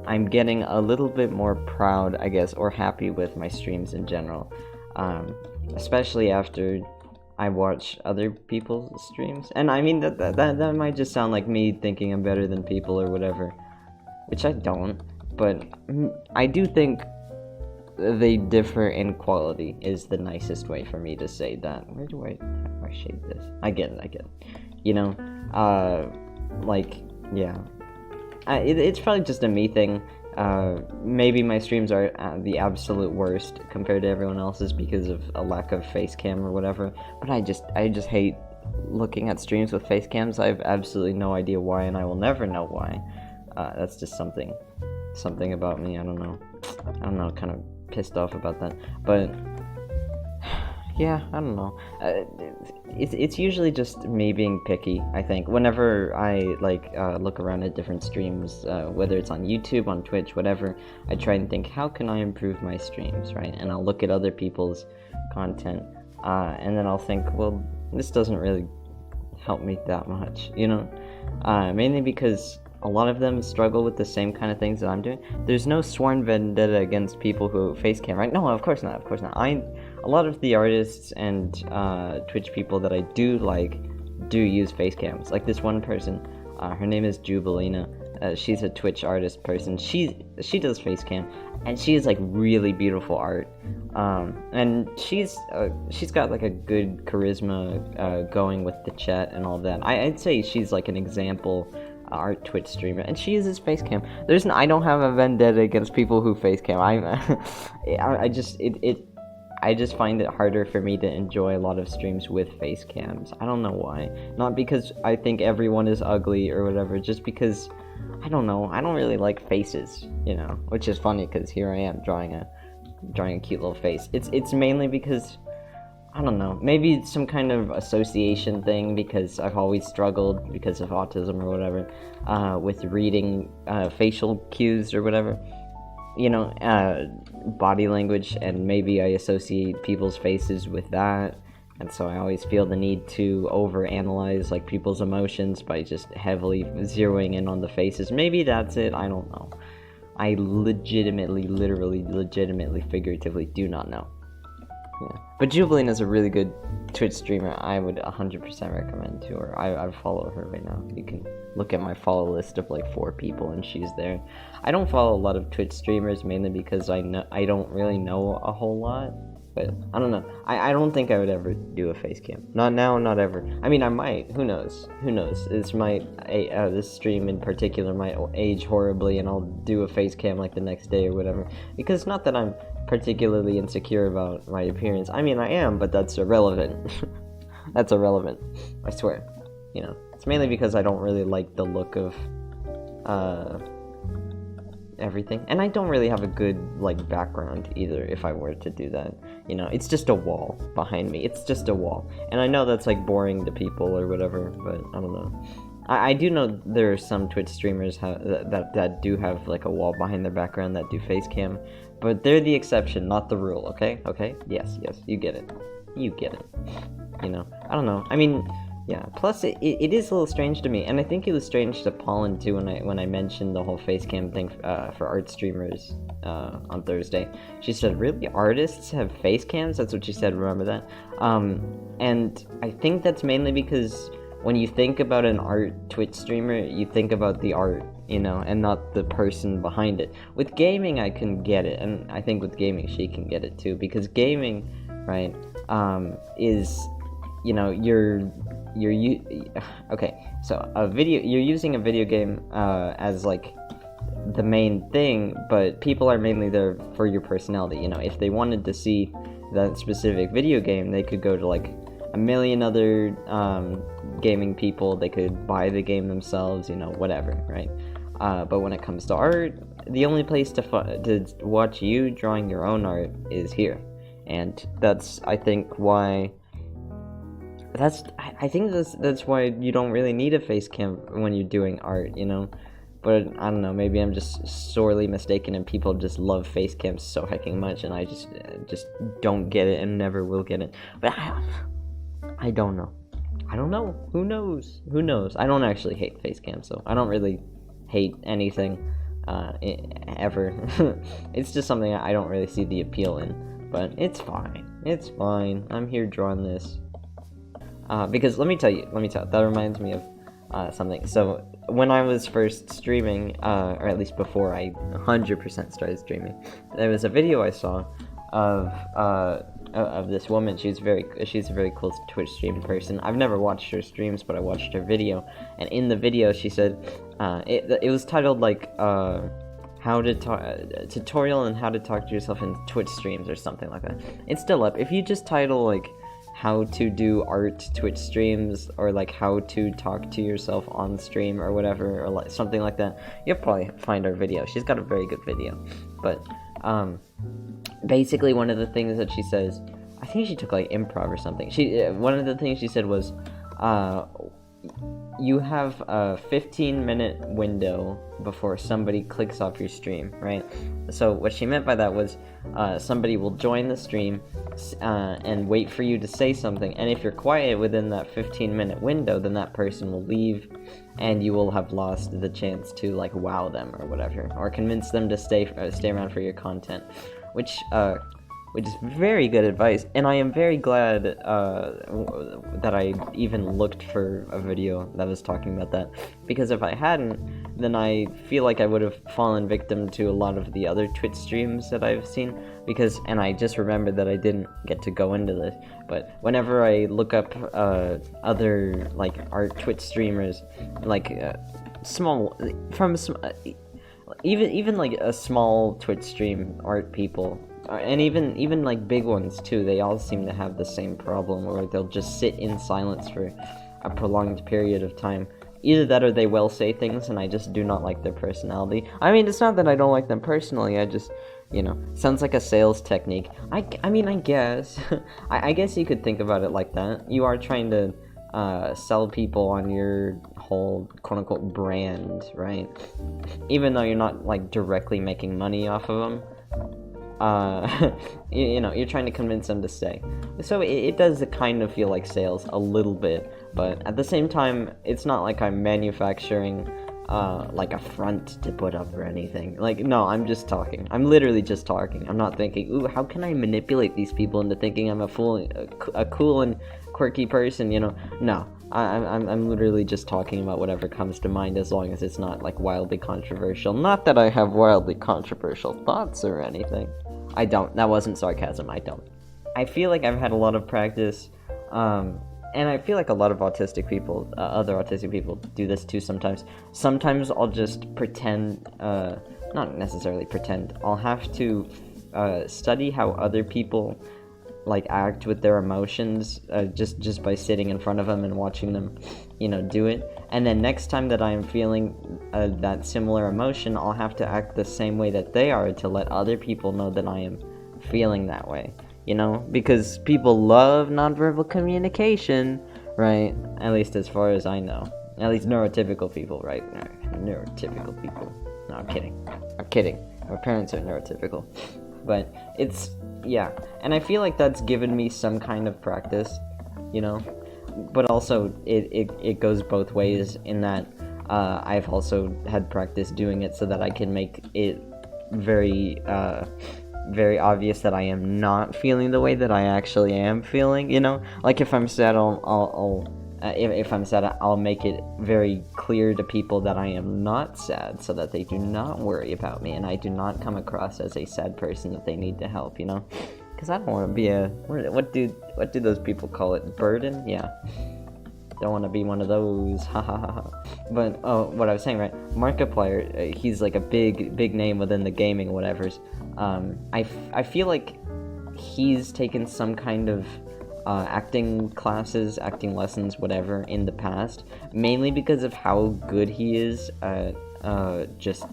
I'm getting a little bit more proud, I guess, or happy with my streams in general, especially after I watch other people's streams. And I mean that might just sound like me thinking I'm better than people or whatever, which I don't. But I do think they differ in quality is the nicest way for me to say that. Where do I shade this? I get it. You know, like, yeah. It's probably just a me thing. Maybe my streams are the absolute worst compared to everyone else's because of a lack of face cam or whatever. But I just hate looking at streams with face cams. I have absolutely no idea why, and I will never know why. That's just something about me. I don't know. Kind of pissed off about that. But yeah, I don't know. It's usually just me being picky, I think. Whenever I look around at different streams, whether it's on YouTube, on Twitch, whatever, I try and think, how can I improve my streams, right? And I'll look at other people's content, and then I'll think, well, this doesn't really help me that much, you know? Mainly because a lot of them struggle with the same kind of things that I'm doing. There's no sworn vendetta against people who face cam, right? No, of course not. A lot of the artists and Twitch people that I do like do use face cams. Like this one person, her name is Jubilina. She's a Twitch artist person. She does face cam, and she is like really beautiful art. And she's got like a good charisma going with the chat and all that. I'd say she's like an example art Twitch streamer, and she uses face cam. I don't have a vendetta against people who face cam. I just find it harder for me to enjoy a lot of streams with face cams. I don't know why. Not because I think everyone is ugly or whatever, just because I don't know. I don't really like faces, you know, which is funny because here I am drawing a cute little face. It's mainly because I don't know, maybe it's some kind of association thing because I've always struggled because of autism or whatever, with reading facial cues or whatever, you know, body language, and maybe I associate people's faces with that, and so I always feel the need to overanalyze like people's emotions by just heavily zeroing in on the faces. Maybe that's it, I don't know. I legitimately, figuratively do not know. Yeah. But Jubilee is a really good Twitch streamer. I would 100% recommend to her. I follow her right now. You can look at my follow list of like 4 people, and she's there. I don't follow a lot of Twitch streamers mainly because I don't really know a whole lot. But I don't know. I don't think I would ever do a face cam. Not now, not ever. I mean, I might. Who knows? This stream in particular might age horribly, and I'll do a face cam like the next day or whatever. Because not that I'm particularly insecure about my appearance. I mean, I am, but that's irrelevant. That's irrelevant. I swear. You know, it's mainly because I don't really like the look of everything, and I don't really have a good like background either. If I were to do that, you know, it's just a wall behind me. It's just a wall, and I know that's like boring to people or whatever, but I don't know. I do know there are some Twitch streamers that do have like a wall behind their background that do face cam, but they're the exception, not the rule. Okay? Yes, you get it. You know, I don't know. I mean, yeah. Plus, it is a little strange to me, and I think it was strange to Pollen too when I mentioned the whole face cam thing for art streamers on Thursday. She said, "Really, artists have face cams?" That's what she said. Remember that? And I think that's mainly because when you think about an art Twitch streamer, you think about the art, you know, and not the person behind it. With gaming, I can get it, and I think with gaming, she can get it too, because gaming, right, is, you know, okay, so you're using a video game as like the main thing, but people are mainly there for your personality. You know, if they wanted to see that specific video game, they could go to like a million other gaming people. They could buy the game themselves, you know, whatever, right? But when it comes to art, the only place to watch you drawing your own art is here, and that's I think why that's why you don't really need a face cam when you're doing art, you know. But I don't know, maybe I'm just sorely mistaken, and people just love face cams so hecking much, and I just don't get it and never will get it. But I don't know. Who knows? I don't actually hate face cams, so I don't really hate anything. ever. It's just something I don't really see the appeal in, but it's fine. It's fine. I'm here drawing this. Because let me tell you, that reminds me of something. So when I was first streaming, or at least before I 100% started streaming, there was a video I saw of this woman. she's a very cool Twitch stream person. I've never watched her streams, but I watched her video, and in the video she said, it was titled like how to talk, tutorial on how to talk to yourself in Twitch streams or something like that. It's still up. If you just title like how to do art Twitch streams, or like how to talk to yourself on stream or whatever, or like something like that, you'll probably find her video. She's got a very good video. But basically one of the things that she says, I think she took like improv or something. One of the things she said was, you have a 15-minute window before somebody clicks off your stream, right? So what she meant by that was, somebody will join the stream and wait for you to say something, and if you're quiet within that 15-minute window, then that person will leave, and you will have lost the chance to like wow them or whatever, or convince them to stay around for your content, which is very good advice, and I am very glad that I even looked for a video that was talking about that, because if I hadn't, then I feel like I would have fallen victim to a lot of the other Twitch streams that I've seen, and I just remembered that I didn't get to go into this, but whenever I look up other like art Twitch streamers, like even like a small Twitch stream art people, and even like big ones too, they all seem to have the same problem, where they'll just sit in silence for a prolonged period of time. Either that, or they will say things, and I just do not like their personality. I mean, it's not that I don't like them personally, I just, sounds like a sales technique. I mean, I guess, I guess you could think about it like that. You are trying to sell people on your whole quote-unquote brand, right? Even though you're not like directly making money off of them. You're trying to convince them to stay. So it does kind of feel like sales a little bit, but at the same time, it's not like I'm manufacturing like a front to put up or anything. Like, no, I'm just talking. I'm literally just talking. I'm not thinking, ooh, how can I manipulate these people into thinking I'm a cool and quirky person, No, I'm literally just talking about whatever comes to mind, as long as it's not like wildly controversial. Not that I have wildly controversial thoughts or anything. I don't. That wasn't sarcasm. I don't. I feel like I've had a lot of practice, and I feel like a lot of autistic people, other autistic people, do this too sometimes. Sometimes I'll just pretend, not necessarily pretend, I'll have to study how other people like act with their emotions, just by sitting in front of them and watching them, do it. And then next time that I am feeling that similar emotion, I'll have to act the same way that they are to let other people know that I am feeling that way, because people love nonverbal communication, right? At least as far as I know. At least neurotypical people, right? Neurotypical people. No, I'm kidding. My parents are neurotypical. But yeah, and I feel like that's given me some kind of practice, but also it goes both ways, in that I've also had practice doing it so that I can make it very very obvious that I am not feeling the way that I actually am feeling, like if I'm sad, if I'm sad, I'll make it very clear to people that I am not sad, so that they do not worry about me, and I do not come across as a sad person that they need to help, because I don't want to be what do those people call it, burden? Yeah, don't want to be one of those, ha ha ha ha. But what I was saying, right, Markiplier, he's like a big name within the gaming whatevers. I feel like he's taken some kind of acting classes, acting lessons, whatever, in the past, mainly because of how good he is at just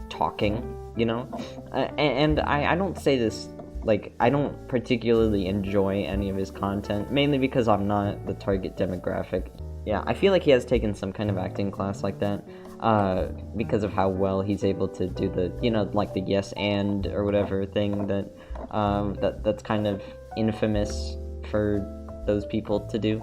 talking, and I don't say this, like, I don't particularly enjoy any of his content, mainly because I'm not the target demographic. Yeah, I feel like he has taken some kind of acting class like that, because of how well he's able to do the, like the yes and or whatever thing that's kind of infamous for those people to do,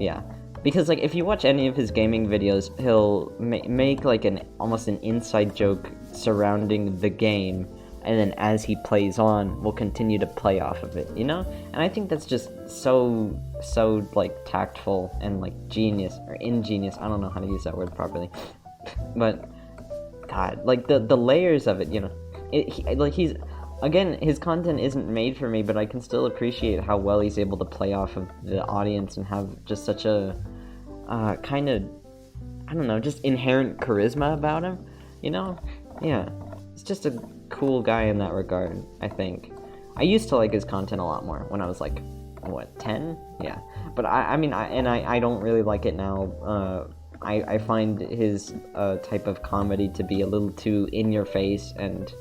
yeah. because like if you watch any of his gaming videos, he'll make like almost an inside joke surrounding the game, and then as he plays on, we'll continue to play off of it, you know? And I think that's just so like tactful and like genius or ingenious. I don't know how to use that word properly, but God, like the layers of it, you know? He's again, his content isn't made for me, but I can still appreciate how well he's able to play off of the audience and have just such a kind of, I don't know, just inherent charisma about him, you know? Yeah, it's just a cool guy in that regard, I think. I used to like his content a lot more when I was like, what, 10? Yeah, but I don't really like it now. I find his type of comedy to be a little too in your face, and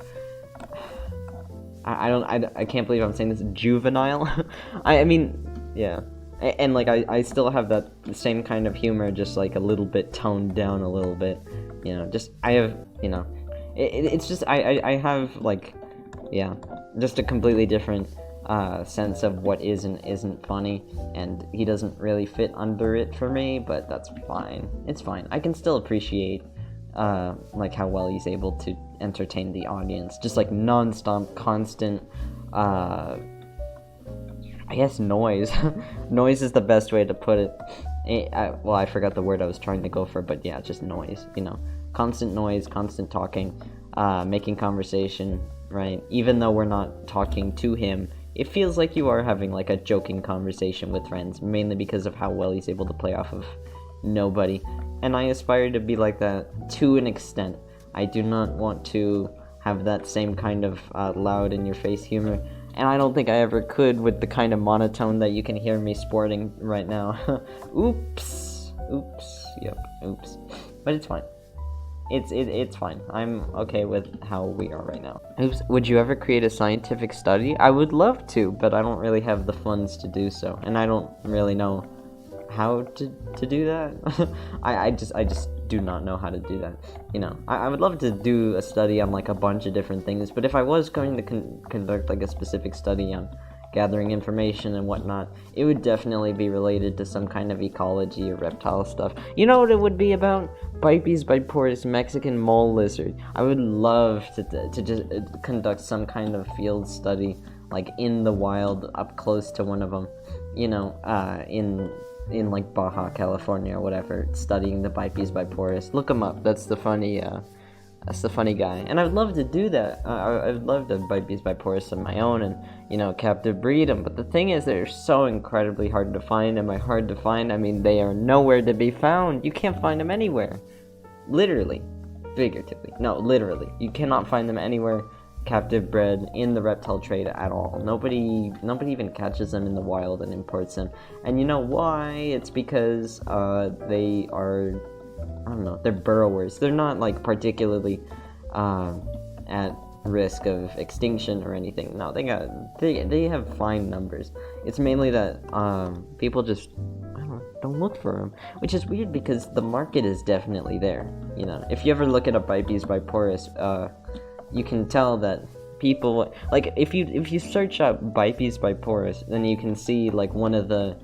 I can't believe I'm saying this, juvenile. I mean, yeah. And like I still have that same kind of humor, just like a little bit toned down a little bit, you know. Just I have, you know, it's just I have like, yeah, just a completely different sense of what is and isn't funny, and he doesn't really fit under it for me, but that's fine. It's fine. I can still appreciate like how well he's able to entertain the audience, just like non-stop, constant I guess noise. Noise is the best way to put it. Well, I forgot the word I was trying to go for, but yeah, just noise, you know. Constant noise, constant talking, making conversation, right? Even though we're not talking to him, it feels like you are having like a joking conversation with friends, mainly because of how well he's able to play off of nobody. And I aspire to be like that to an extent. I do not want to have that same kind of loud in your face humor, and I don't think I ever could with the kind of monotone that you can hear me sporting right now. Oops. Yep. Oops. But it's fine. It's fine. I'm okay with how we are right now. Oops. Would you ever create a scientific study? I would love to, but I don't really have the funds to do so, and I don't really know how to do that. I just do not know how to do that, you know. I would love to do a study on like a bunch of different things, but if I was going to conduct like a specific study on gathering information and whatnot, it would definitely be related to some kind of ecology or reptile stuff. You know what it would be about? Bipes biporous Mexican mole lizard. I would love to just conduct some kind of field study, like in the wild, up close to one of them, you know, in like Baja California or whatever, studying the Bipes biporous. Look him up. That's the funny guy. And I would love to do that. I would love to Bipes biporous of my own and, you know, captive breed them. But the thing is, they're so incredibly hard to find. And by hard to find, I mean they are nowhere to be found. You can't find them anywhere. Literally. Figuratively. No, literally. You cannot find them anywhere captive bred in the reptile trade at all. Nobody even catches them in the wild and imports them. And you know why? It's because they are, I don't know, they're burrowers. They're not like particularly at risk of extinction or anything. No, they have fine numbers. It's mainly that people just, I don't look for them, which is weird because the market is definitely there. You know, if you ever look at a Bipes biporous, you can tell that people, like, if you search up Bipes biporous, then you can see like one of the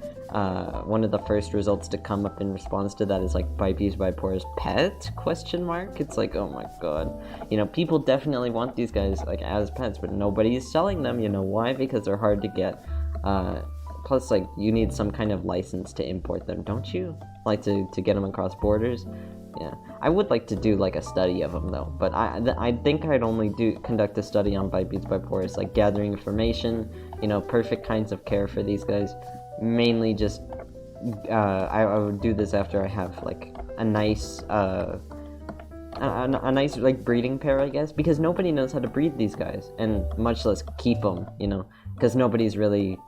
first results to come up in response to that is like Bipes biporous pet ? It's like, oh my god, you know, people definitely want these guys like as pets, but nobody is selling them. You know why? Because they're hard to get. Plus, like, you need some kind of license to import them, don't you? Like to get them across borders. Yeah, I would like to do like a study of them though, but I think I'd only conduct a study on Bipes biporous, like gathering information, you know, perfect kinds of care for these guys. Mainly just, I would do this after I have like a nice, a nice like breeding pair, I guess, because nobody knows how to breed these guys, and much less keep them, you know, because nobody's really,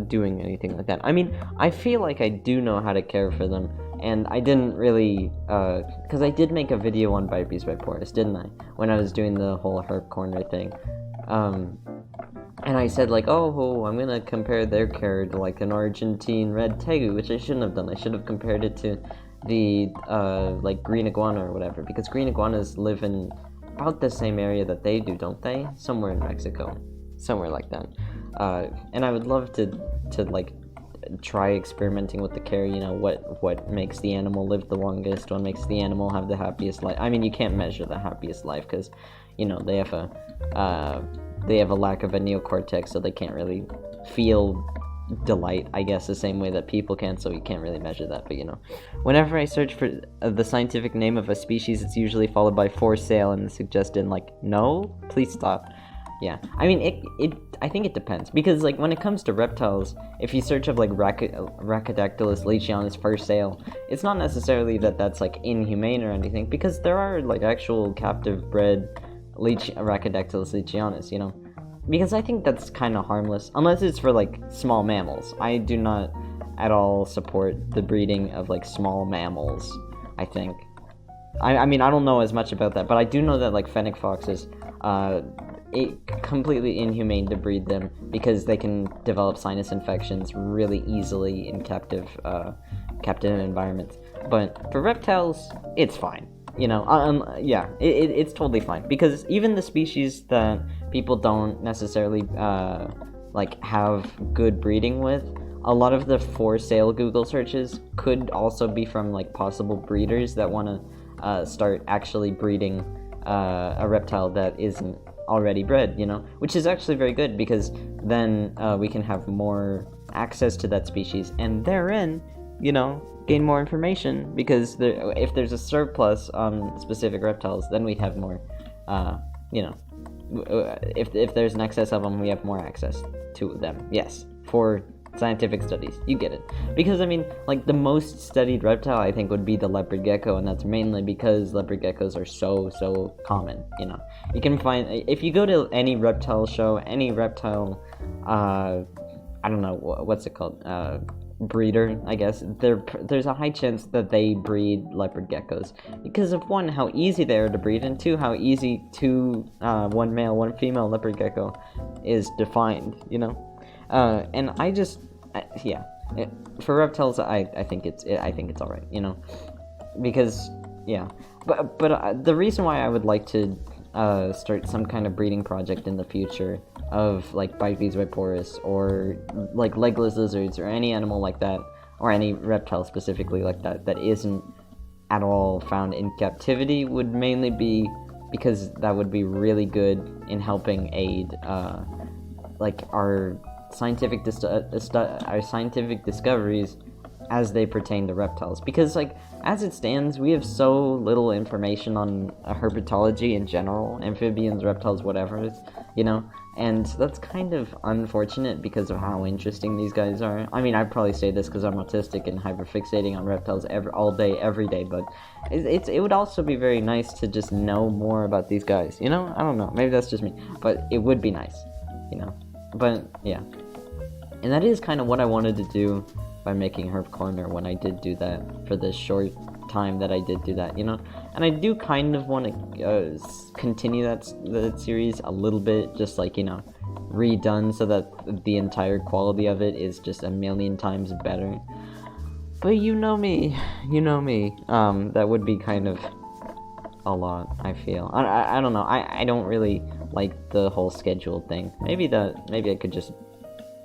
doing anything like that. I mean, I feel like I do know how to care for them. And I didn't really, because I did make a video on Bipes biporous, didn't I? When I was doing the whole herp corner thing. And I said, like, oh, I'm gonna compare their care to, like, an Argentine red tegu, which I shouldn't have done. I should have compared it to the, like, green iguana or whatever, because green iguanas live in about the same area that they do, don't they? Somewhere in Mexico. Somewhere like that. And I would love to like, try experimenting with the care, what makes the animal live the longest, what makes the animal have the happiest life. I mean, you can't measure the happiest life because, they have a lack of a neocortex, so they can't really feel delight, I guess, the same way that people can, so you can't really measure that. But whenever I search for the scientific name of a species, it's usually followed by for sale and suggested no, please stop. Yeah, I mean, I think it depends, because when it comes to reptiles, if you search up Rhacodactylus leachianus for sale, it's not necessarily that that's inhumane or anything, because there are actual captive bred Rhacodactylus leachianus, because I think that's kind of harmless, unless it's for small mammals. I do not at all support the breeding of small mammals. I think I mean, I don't know as much about that, but I do know that fennec foxes, it's completely inhumane to breed them because they can develop sinus infections really easily in captive environments. But for reptiles, it's fine. Yeah, it's totally fine, because even the species that people don't necessarily have good breeding with, a lot of the for sale Google searches could also be from possible breeders that want to start actually breeding a reptile that isn't already bred, which is actually very good, because then we can have more access to that species, and therein, gain more information, because if there's a surplus on specific reptiles, then we'd have more, if there's an excess of them, we have more access to them. Yes, for scientific studies, you get it. Because I mean, the most studied reptile I think would be the leopard gecko, and that's mainly because leopard geckos are so common. You can find, if you go to any reptile show, any reptile, I don't know what's it called, breeder, I guess, there's a high chance that they breed leopard geckos, because of one, how easy they are to breed, and two, how easy one male, one female leopard gecko is to find, and for reptiles, I think it's all right, because but the reason why I would like to start some kind of breeding project in the future of Bytes viporus, or legless lizards, or any animal like that, or any reptile specifically that isn't at all found in captivity, would mainly be because that would be really good in helping aid our scientific discoveries as they pertain to reptiles, because as it stands, we have so little information on herpetology in general, amphibians, reptiles, whatever, and that's kind of unfortunate because of how interesting these guys are. I mean, I'd probably say this because I'm autistic and hyperfixating on reptiles all day, every day, but it would also be very nice to just know more about these guys, I don't know, maybe that's just me, but it would be nice, but yeah. And that is kind of what I wanted to do by making Herp Corner when I did do that, for the short time that I did do that, and I do kind of want to continue that series a little bit, just redone, so that the entire quality of it is just a million times better. But you know me, that would be kind of a lot, I feel. I don't know, I don't really like the whole schedule thing. Maybe I could just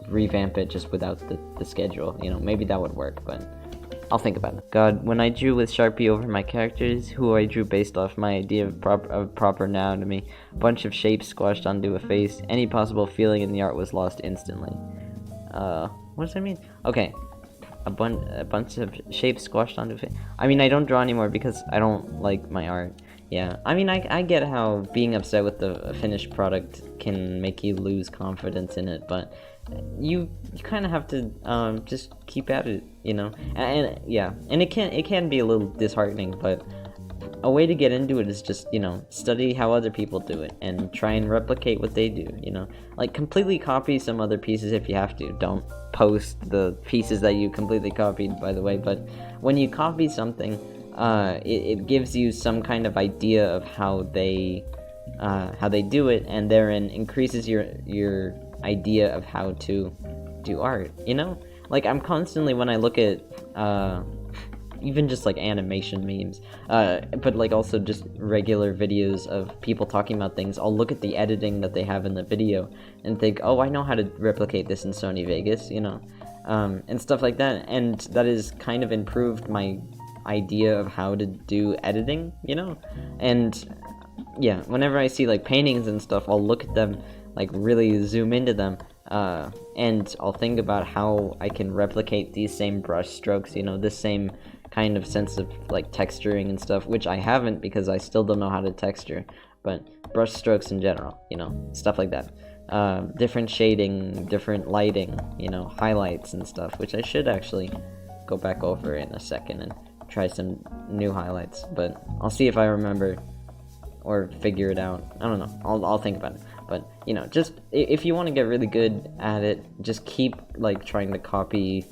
revamp it just without the schedule, maybe that would work, but I'll think about it. God, when I drew with Sharpie over my characters, who I drew based off my idea of proper anatomy, a bunch of shapes squashed onto a face, any possible feeling in the art was lost instantly. What does that mean? Okay, a bunch of shapes squashed onto a face. I mean, I don't draw anymore because I don't like my art. Yeah, I mean, I get how being upset with the finished product can make you lose confidence in it, but you kind of have to just keep at it, and yeah, and it can be a little disheartening, but a way to get into it is just, study how other people do it and try and replicate what they do, completely copy some other pieces if you have to. Don't post the pieces that you completely copied, by the way, but when you copy something, it gives you some kind of idea of how they do it, and therein increases your idea of how to do art, I'm constantly, when I look at even just animation memes, but also just regular videos of people talking about things, I'll look at the editing that they have in the video and think, oh, I know how to replicate this in Sony Vegas, and stuff like that, and that has kind of improved my idea of how to do editing, you know? And yeah, whenever I see like paintings and stuff, I'll look at them, like really zoom into them, and I'll think about how I can replicate these same brush strokes, you know, this same kind of sense of like texturing and stuff, which I haven't because I still don't know how to texture, but brush strokes in general, you know, stuff like that. Different shading, different lighting, you know, highlights and stuff, which I should actually go back over in a second and try some new highlights, but I'll see if I remember or figure it out. I don't know. I'll think about it. But, you know, just if you want to get really good at it, just keep like trying to copy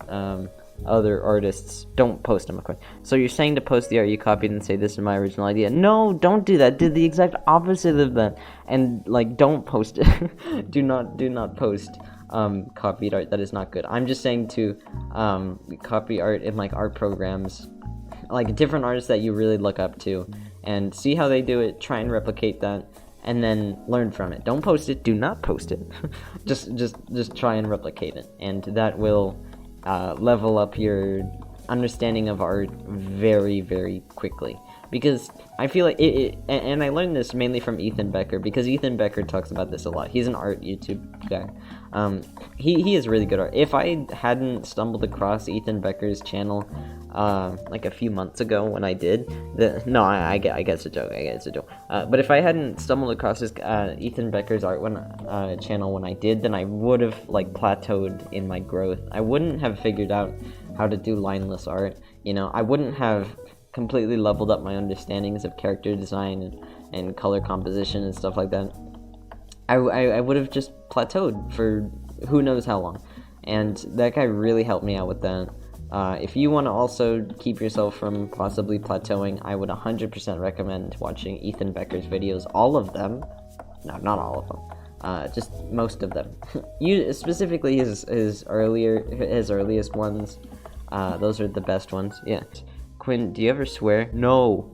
other artists. Don't post them, of course. So you're saying to post the art you copied and say this is my original idea. No, don't do that. Do the exact opposite of that. And like don't post it. do not post copied art that is not good. I'm just saying to copy art in like art programs, like different artists that you really look up to, and see how they do it, try and replicate that, and then learn from it. Don't post it. Do not post it. just try and replicate it, and that will level up your understanding of art very, very quickly. Because I feel like and I learned this mainly from Ethan Becker, because Ethan Becker talks about this a lot. He's an art YouTube guy. He is really good art. If I hadn't stumbled across Ethan Becker's channel like a few months ago when I did, I guess it's a joke. But if I hadn't stumbled across his Ethan Becker's art channel when I did, then I would have like plateaued in my growth. I wouldn't have figured out how to do lineless art. You know, I wouldn't have completely leveled up my understandings of character design and color composition and stuff like that. I would have just plateaued for who knows how long, and that guy really helped me out with that. If you want to also keep yourself from possibly plateauing, I would 100% recommend watching Ethan Becker's videos, all of them. No, not all of them. Just most of them. Specifically his earliest ones. Those are the best ones. Yeah. Quinn, do you ever swear? No.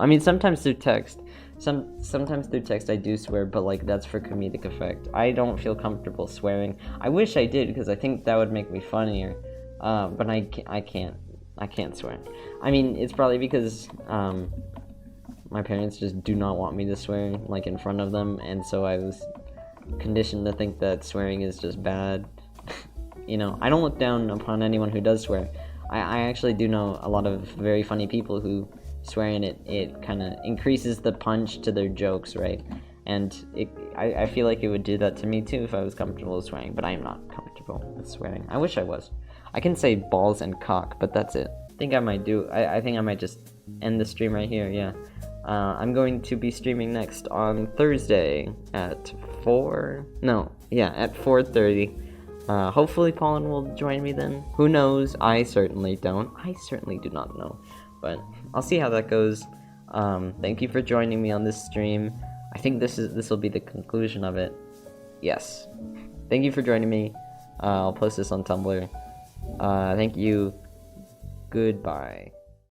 I mean, sometimes through text. Sometimes through text I do swear, but like that's for comedic effect. I don't feel comfortable swearing. I wish I did, because I think that would make me funnier. But I can't swear. I mean, it's probably because my parents just do not want me to swear like in front of them, and so I was conditioned to think that swearing is just bad. You know, I don't look down upon anyone who does swear. I actually do know a lot of very funny people who swear, and it kind of increases the punch to their jokes, right? And I feel like it would do that to me too if I was comfortable with swearing, but I am not comfortable with swearing. I wish I was. I can say balls and cock, but that's it. I think I might just end the stream right here, yeah. I'm going to be streaming next on Thursday at 4:30. Hopefully Pollen will join me then. Who knows? I certainly don't. I certainly do not know. But I'll see how that goes. Thank you for joining me on this stream. I think this will be the conclusion of it. Yes. Thank you for joining me. I'll post this on Tumblr. Thank you. Goodbye.